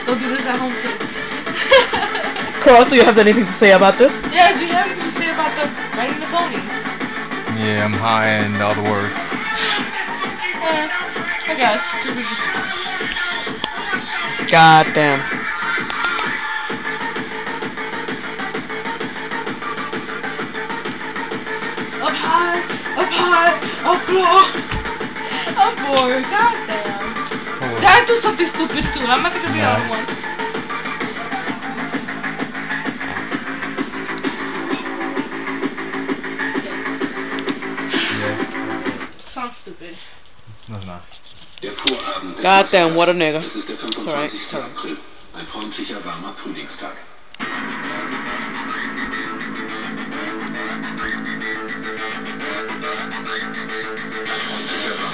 Don't do this at home, too. Carl, do you have anything to say about this? Yeah, do you have anything to say about the riding the pony? Yeah, I'm high and all the words. I guess. God damn. Up high, up low. I'm bored. God damn. Dad, do something stupid too. I'm not gonna be the only one. Sounds stupid. No, it's not. God damn, what a nigga. Es ist der 25. Alright. April. Ein freundlicher, warmer Frühlingstag. Ein freundlicher,